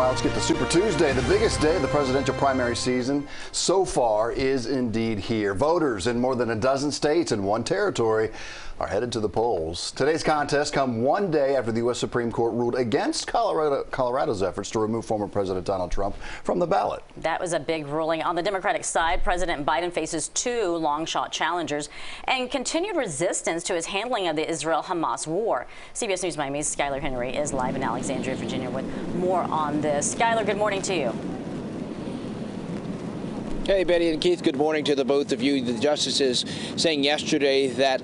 Meanwhile, let's get to Super Tuesday. The biggest day of the presidential primary season so far is indeed here. Voters in more than a dozen states and one territory are headed to the polls. Today's contest come one day after the U.S. Supreme Court ruled against Colorado's efforts to remove former President Donald Trump from the ballot. That was a big ruling. On the Democratic side, President Biden faces two long-shot challengers and continued resistance to his handling of the Israel-Hamas war. CBS News Miami's Skylar Henry is live in Alexandria, Virginia with more on this. Skylar, good morning to you. Hey, Betty and Keith, good morning to the both of you. The justices saying yesterday that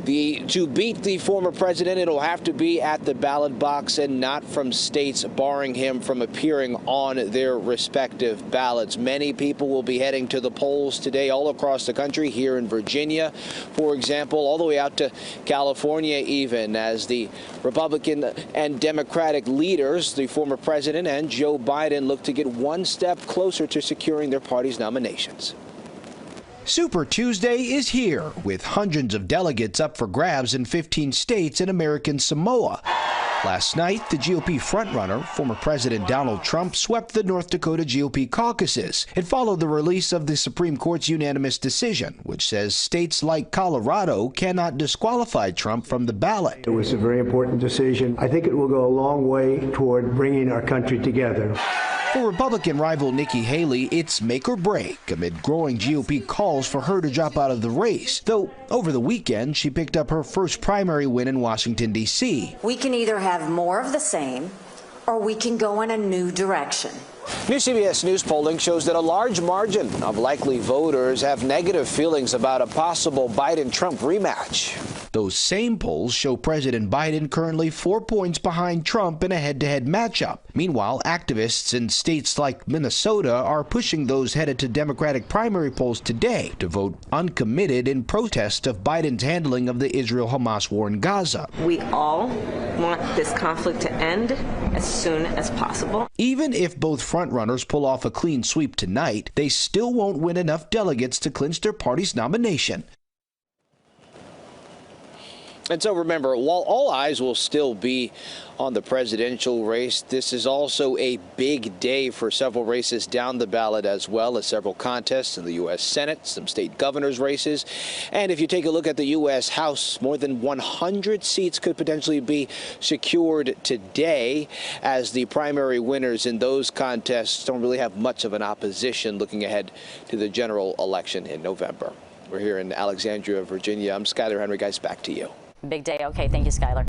to beat the former president, it'll have to be at the ballot box and not from states barring him from appearing on their respective ballots. Many people will be heading to the polls today all across the country, here in Virginia, for example, all the way out to California even, as the Republican and Democratic leaders, the former president and Joe Biden, look to get one step closer to securing their party's nominations. Super Tuesday is here, with hundreds of delegates up for grabs in 15 states and American Samoa. Last night, the GOP frontrunner, former President Donald Trump, swept the North Dakota GOP caucuses. It followed the release of the Supreme Court's unanimous decision, which says states like Colorado cannot disqualify Trump from the ballot. It was a very important decision. I think it will go a long way toward bringing our country together. For Republican rival Nikki Haley, it's make or break amid growing GOP calls for her to drop out of the race. Though over the weekend, she picked up her first primary win in Washington, D.C. We can either have more of the same or we can go in a new direction. New CBS News polling shows that a large margin of likely voters have negative feelings about a possible Biden-Trump rematch. Those same polls show President Biden currently 4 points behind Trump in a head-to-head matchup. Meanwhile, activists in states like Minnesota are pushing those headed to Democratic primary polls today to vote uncommitted in protest of Biden's handling of the Israel-Hamas war in Gaza. We all want this conflict to end as soon as possible. Even if both frontrunners pull off a clean sweep tonight, they still won't win enough delegates to clinch their party's nomination. And so remember, while all eyes will still be on the presidential race, this is also a big day for several races down the ballot, as well as several contests in the U.S. Senate, some state governors' races. And if you take a look at the U.S. House, more than 100 seats could potentially be secured today, as the primary winners in those contests don't really have much of an opposition looking ahead to the general election in November. We're here in Alexandria, Virginia. I'm Skylar Henry. Guys, back to you. Big day. Okay, thank you, Skylar.